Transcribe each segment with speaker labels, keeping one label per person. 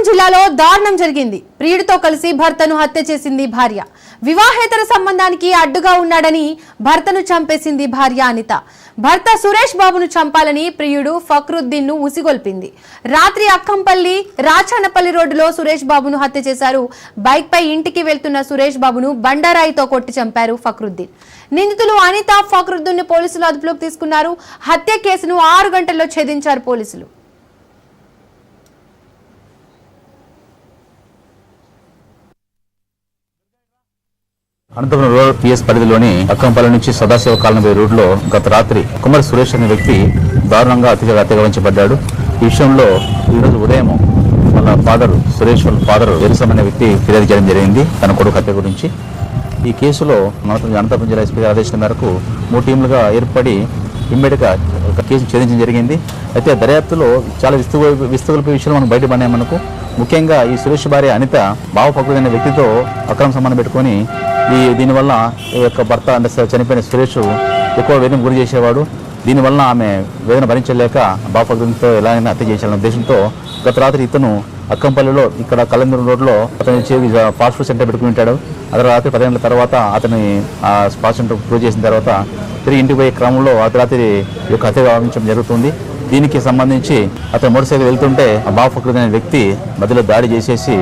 Speaker 1: జిల్లాలో దారుణం జరిగింది. ప్రియుడితో కలిసి భర్తను హత్య చేసింది భార్య. వివాహేతర సంబంధానికి అడ్డుగా ఉన్నాడని భర్తను చంపేసింది భార్య అనిత. భర్త సురేష్ బాబును చంపాలని ప్రియుడు ఫక్రుద్దీన్ ను ఉసిగొల్పింది. రాత్రి అక్కంపల్లి రాచన్నపల్లి రోడ్డులో సురేష్ బాబును హత్య చేశారు. బైక్ పై ఇంటికి వెళ్తున్న సురేష్ బాబును బండారాయితో కొట్టి చంపారు ఫక్రుద్దీన్. నిందితులు అనిత, ఫక్రుద్దీన్ ను పోలీసులు అదుపులోకి తీసుకున్నారు. హత్య కేసును 6 గంటల్లో ఛేదించారు పోలీసులు.
Speaker 2: అనంతపురం రూరల్ పిఎస్ పరిధిలోని అక్కంపల్లి నుంచి సదాశివ కాలనీ రోడ్లో గత రాత్రి కుమార్ సురేష్ అనే వ్యక్తి దారుణంగా అతిగవంచబడ్డాడు. ఈ విషయంలో ఈరోజు ఉదయం వాళ్ళ ఫాదర్ సురేష్ వాళ్ళ ఫాదర్ ఎరుసం అనే వ్యక్తి ఫిర్యాదు చేయడం జరిగింది తన కొడుకు హత్య గురించి. ఈ కేసులో అనంతపురం జిల్లా ఎస్పీ ఆదేశం మేరకు 3 టీంలుగా ఏర్పడి ఇమ్మీడియట్గా ఒక కేసు ఛేదించడం జరిగింది. అయితే దర్యాప్తులో చాలా విస్తుగొల్పే విషయాలు మనం బయటపడినాయి. మనకు ముఖ్యంగా ఈ సురేష్ భార్య అనిత బావ ఫక్రుద్దీన్ అనే వ్యక్తితో అక్రమ సంబంధం పెట్టుకొని దీనివల్ల ఈ యొక్క భర్త అంటే చనిపోయిన సురేష్ ఎక్కువ వేదన గురి చేసేవాడు. దీనివల్ల ఆమె వేదన భరించలేక బావ ఫక్రుద్దీన్తో ఎలాగైనా హత్య చేయాలనే ఉద్దేశంతో గత రాత్రి ఇతను అక్కంపల్లిలో ఇక్కడ కలందూరు రోడ్లో అతను ఫాస్ట్ ఫుడ్ సెంటర్ పెట్టుకుని ఉంటాడు. అదే రాత్రి 10 గంటల తర్వాత అతని ఆ ఫాస్ట్ సెంటర్ క్లోజ్ చేసిన తర్వాత తిరిగి ఇంటికి పోయే క్రమంలో అర్ధరాత్రి ఈ యొక్క హత్య గావించడం జరుగుతుంది. దీనికి సంబంధించి అతను మోటార్ సైకిల్ వెళ్తుంటే బావ ఫక్రుద్దీన్ అనే వ్యక్తి మధ్యలో దాడి చేసేసి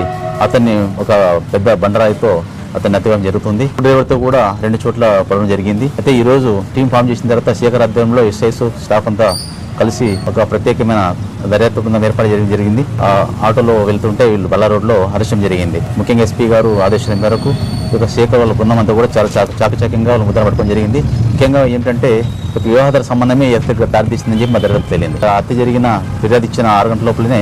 Speaker 2: అతన్ని ఒక పెద్ద బండరాయితో అతన్ని హత్య జరుగుతుంది. డ్రైవర్తో కూడా 2 చోట్ల పడడం జరిగింది. అయితే ఈ రోజు టీం ఫామ్ చేసిన తర్వాత శేఖర్ ఆధ్వర్యంలో ఎస్ఐస్ స్టాఫ్ అంతా కలిసి ఒక ప్రత్యేకమైన దర్యాప్తు బృందం ఏర్పాటు చేయడం జరిగింది. ఆ ఆటోలో వెళ్తుంటే వీళ్ళు బల్లా రోడ్లో అరెస్టం జరిగింది. ముఖ్యంగా ఎస్పీ గారు ఆదేశాల మేరకు ఒక శేఖర్ వాళ్ళ బృందం అంతా కూడా చాలా చాకచక్యంగా వాళ్ళు ముద్ర పట్టుకోవడం జరిగింది. ముఖ్యంగా ఏంటంటే ఒక వివాహేతర సంబంధమే హత్యకు దారితీస్తుందని చెప్పి మా దర్యాప్తు తెలియదు. హత్య జరిగిన ఫిర్యాదు ఇచ్చిన 6 గంటల లోపలనే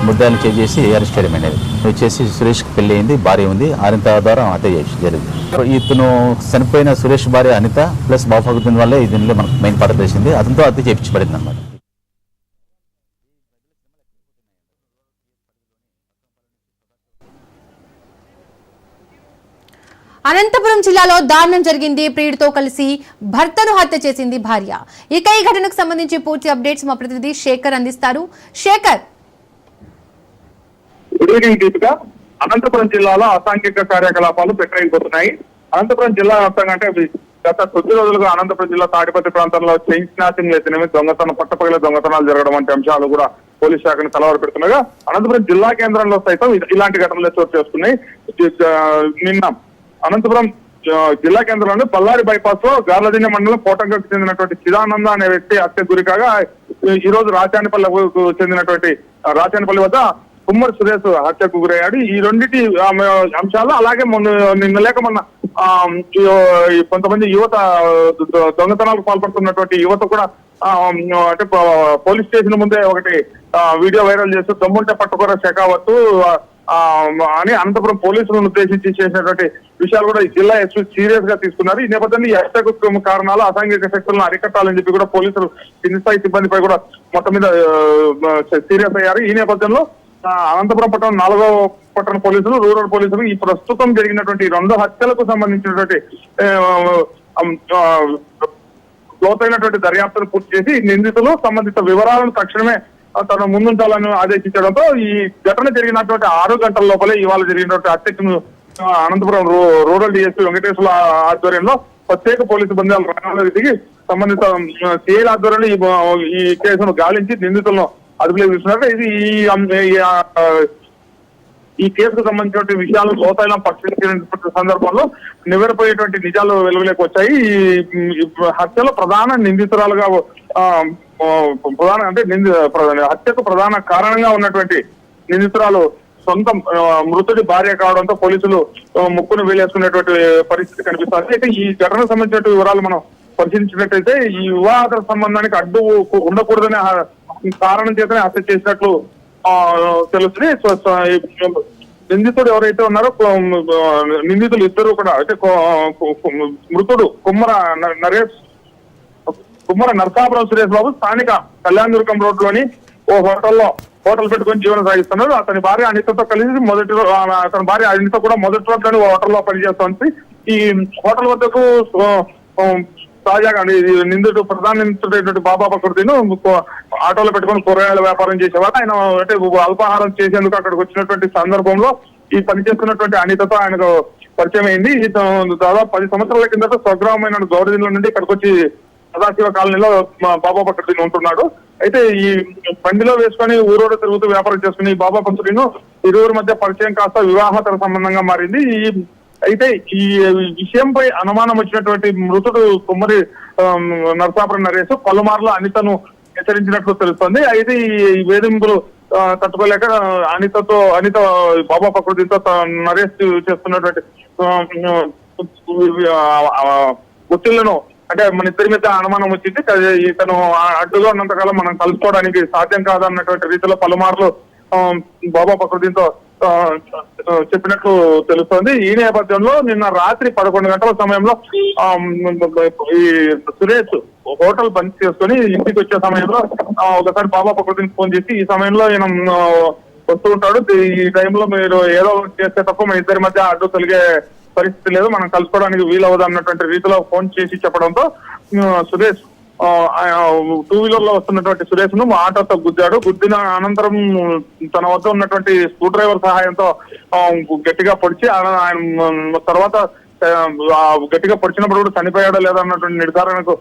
Speaker 2: ముద్దాయిలు చేసి అరెస్ట్ చేయడం అనేది వచ్చేసి సురేష్కి పెళ్లి అయింది, భార్య ఉంది. అనిత ద్వారా హత్య జరిగింది. ఇతను చనిపోయిన సురేష్ భార్య అనిత ప్లస్ బావ ఫక్రుద్దీన్ వల్లే దీనిలో మనకు మెయిన్ పాత్ర తెలిసింది. అతనితో హత్య చేయించబడింది అన్నమాట.
Speaker 1: అనంతపురం జిల్లాలో దారుణం జరిగింది. ప్రియుడితో కలిసి భర్తను హత్య చేసింది భార్య. ఇక ఈ ఘటనకు సంబంధించి పూర్తి అప్డేట్స్ మా ప్రతినిధి శేఖర్ అందిస్తారు. Shekhar,
Speaker 3: good evening Deepika. అనంతపురం జిల్లాలో అసాంఘిక కార్యకలాపాలు పెట్టరైపోతున్నాయి. అనంతపురం జిల్లా వ్యాప్తంగా అంటే గత కొద్ది రోజులుగా అనంతపురం జిల్లా తాడిపత్రి ప్రాంతంలో చైన్ స్నాచింగ్ అయితేనేమి పట్టపగల దొంగతనాలు జరగడం వంటి అంశాలు కూడా పోలీస్ శాఖను కలవర పెడుతున్నాగా అనంతపురం జిల్లా కేంద్రంలో సైతం ఇలాంటి ఘటనలు చోటు చేసుకున్నాయి. నిన్న అనంతపురం జిల్లా కేంద్రంలోని పల్లారి బైపాస్ లో గార్లదిన్నె మండలం కోటంగకు చెందినటువంటి చిదానంద అనే వ్యక్తి హత్య గురికాగా ఈ రోజు రాచానిపల్లికు చెందినటువంటి రాచానిపల్లి వద్ద కుమ్మరి సురేష్ హత్యకు గురయ్యాడు. ఈ రెండింటి అంశాలు అలాగే నిన్న లేక మొన్న కొంతమంది యువత దొంగతనాలకు పాల్పడుతున్నటువంటి యువత కూడా అంటే పోలీస్ స్టేషన్ ముందే ఒకటి వీడియో వైరల్ చేస్తూ దమ్ముంటే పట్టుకోర షెకావత్తు అని అనంతపురం పోలీసులను ఉద్దేశించి చేసినటువంటి విషయాలు కూడా ఈ జిల్లా ఎస్పీ సీరియస్ గా తీసుకున్నారు. ఈ నేపథ్యంలో ఈ హత్యకు కారణాలు అసాంఘిక శక్తులను అరికట్టాలని చెప్పి కూడా పోలీసులు కింది స్థాయి సిబ్బందిపై కూడా మొత్తం మీద సీరియస్ అయ్యారు. ఈ నేపథ్యంలో అనంతపురం పట్టణం 4వ పట్టణ పోలీసులు, రూరల్ పోలీసులు ఈ ప్రస్తుతం జరిగినటువంటి 2 హత్యలకు సంబంధించినటువంటి లోతైనటువంటి దర్యాప్తును పూర్తి చేసి నిందితులు సంబంధిత వివరాలను తక్షణమే తన ముందుంటాలని ఆదేశించడంతో ఈ ఘటన జరిగినటువంటి 6 గంటల లోపలే ఇవాళ జరిగినటువంటి హత్యకు అనంతపురం రూరల్ డిఎస్పీ వెంకటేశ్వర ఆధ్వర్యంలో ప్రత్యేక పోలీసు బృందాలు రంగంలోకి దిగి సంబంధిత సిఐల ఆధ్వర్యంలో ఈ కేసును గాలించి నిందితులను అదుపులోకి తీసుకున్నారు. ఇది ఈ కేసుకు సంబంధించిన విషయాలను లోతైన పరిశీలించిన సందర్భంలో నివ్వెరపోయేటువంటి నిజాలు వెలుగులోకి వచ్చాయి. ఈ హత్యలో ప్రధాన నిందితురాలుగా హత్యకు ప్రధాన కారణంగా ఉన్నటువంటి నిందితురాలు సొంత మృతుడి భార్య కావడంతో పోలీసులు ముక్కును వేలేసుకునేటువంటి పరిస్థితి కనిపిస్తుంది. అయితే ఈ ఘటనకు సంబంధించిన వివరాలు మనం పరిశీలించినట్టయితే ఈ వివాహ సంబంధానికి అడ్డు ఉండకూడదనే కారణం చేతనే హత్య చేసినట్లు తెలుస్తుంది. నిందితుడు ఎవరైతే ఉన్నారో నిందితులు ఇద్దరు కూడా అంటే మృతుడు కుమ్మర నరసాపురం సురేష్ బాబు స్థానిక కళ్యాణదుర్గం రోడ్ లోని ఓ హోటల్ పెట్టుకుని జీవనం సాగిస్తున్నారు. అతని భార్య అనితతో కలిసి అతని భార్య అనిత కూడా మొదటి రోజులోని హోటల్లో పనిచేస్తుంది. ఈ హోటల్ వద్దకు తాజాగా ఇది నిందితుడు ప్రధాన నిందితుడైనటువంటి బాబా ఫక్రుద్దీన్ ఆటోలో పెట్టుకొని కూరగాయల వ్యాపారం చేసేవాడు. ఆయన అంటే అల్పాహారం చేసేందుకు అక్కడికి వచ్చినటువంటి సందర్భంలో ఈ పనిచేస్తున్నటువంటి అనితతో ఆయనకు పరిచయం అయింది. దాదాపు 10 సంవత్సరాల కిందట స్వగ్రామమైన గౌరదిన్ల నుండి ఇక్కడికి వచ్చి సదాశివ కాలనీలో బాబా ఫక్రుద్దీన్ ఉంటున్నాడు. అయితే ఈ బండిలో వేసుకొని ఊరూరు తిరుగుతూ వ్యాపారం చేసుకుని బాబా ఫక్రుద్దీన్ ఇరువురి మధ్య పరిచయం కాస్త వివాహతర సంబంధంగా మారింది. అయితే ఈ విషయంపై అనుమానం వచ్చినటువంటి మృతుడు కుమ్మరి నరసాపురం నరేష్ పలుమార్లు అనితను హెచ్చరించినట్లు తెలుస్తోంది. అయితే ఈ వేధింపులు తట్టుకోలేక అనిత బాబా ఫక్రుద్దీన్తో నరేష్ చేస్తున్నటువంటి ఒత్తిళ్లను అంటే మన ఇద్దరి మీద అనుమానం వచ్చింది. ఇతను అడ్డుగా ఉన్నంతకాలం మనం కలుసుకోవడానికి సాధ్యం కాదన్నటువంటి రీతిలో పలుమార్లు బాబా ఫక్రుద్దీన్తో చెప్పినట్లు తెలుస్తోంది. ఈ నేపథ్యంలో నిన్న రాత్రి 11 గంటల సమయంలో ఈ సురేష్ హోటల్ బంద్ చేసుకుని ఇంటికి వచ్చే సమయంలో ఒకసారి బాబా ఫక్రుద్దీన్ ఫోన్ చేసి ఈ సమయంలో ఈయన వస్తూ ఉంటాడు, ఈ టైంలో మీరు ఏదో చేస్తే తప్ప మన ఇద్దరి మధ్య అడ్డు తొలిగే పరిస్థితి లేదు, మనం కలుసుకోవడానికి వీలవదు అన్నటువంటి రీతిలో ఫోన్ చేసి చెప్పడంతో సురేష్ 2 వీలర్ లో వస్తున్నటువంటి సురేష్ ను ఆటోతో గుద్దాడు. గుద్దిన అనంతరం తన వద్ద ఉన్నటువంటి స్క్రూ డ్రైవర్ సహాయంతో గట్టిగా పొడిచి ఆయన తర్వాత గట్టిగా పొడిచినప్పుడు కూడా చనిపోయాడో లేదో అన్నటువంటి నిర్ధారణకు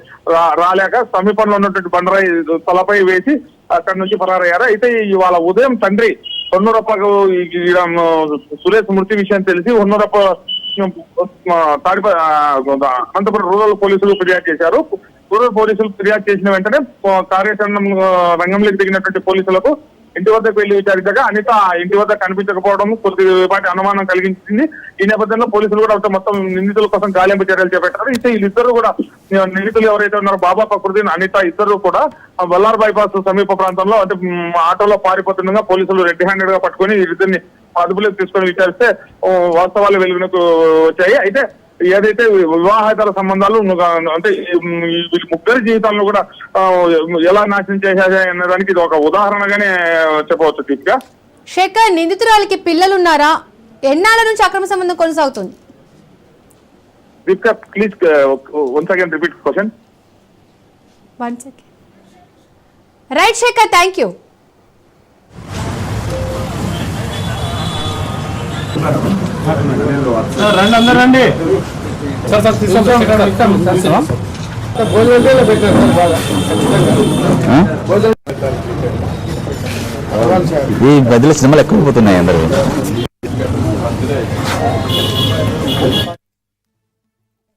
Speaker 3: రాలేక సమీపంలో ఉన్నటువంటి బండరాయి తలపై వేసి అక్కడి నుంచి పరారయ్యారు. అయితే ఇవాళ ఉదయం తండ్రి హొన్నూరప్పకు సురేష్ మృతి విషయం తెలిసి హొన్నూరప్ప అనంతపురం రూరల్ పోలీసులు ఫిర్యాదు చేశారు. రూరల్ పోలీసులు ఫిర్యాదు చేసిన వెంటనే కార్యాచరణ రంగంలోకి దిగినటువంటి పోలీసులకు ఇంటి వద్దకు వెళ్లి విచారించగా అనిత ఇంటి వద్ద కనిపించకపోవడం కొద్దిపాటి అనుమానం కలిగించింది. ఈ నేపథ్యంలో పోలీసులు కూడా మొత్తం నిందితుల కోసం గాలింపు చర్యలు చేపట్టారు. అయితే వీళ్ళిద్దరు కూడా నిందితులు ఎవరైతే ఉన్నారో బాబా ఫక్రుద్దీన్ అనిత ఇద్దరు కూడా బల్లార్ బైపాస్ సమీప ప్రాంతంలో అంటే ఆటోలో పారిపోతుండగా పోలీసులు రెడ్ హ్యాండెడ్ గా పట్టుకుని వీరిద్దరిని అదుపులోకి తీసుకొని విచారిస్తే వాస్తవాలు వెలుగునకు వచ్చాయి. అయితే ఏదైతే వివాహేతర సంబంధాలు అంటే వీళ్ళ ముగ్గురి జీవితాలను కూడా ఎలా నాశనం చేశాయి అనే దానికి ఇది ఒక ఉదాహరణగానే చెప్పవచ్చు. దీపిక,
Speaker 1: శేఖర్, నిందితురాలకి పిల్లలున్నారా? ఎన్నాళ్ళ నుంచి అక్రమ సంబంధం కొనసాగుతుంది?
Speaker 3: Deepika, please once again repeat question.
Speaker 1: 1 second. Right Shekhar, thank you.
Speaker 4: రండి, అందరు రండి.
Speaker 2: ఈ గదిలో సినిమాలు ఎక్కువ పోతున్నాయి అందరూ.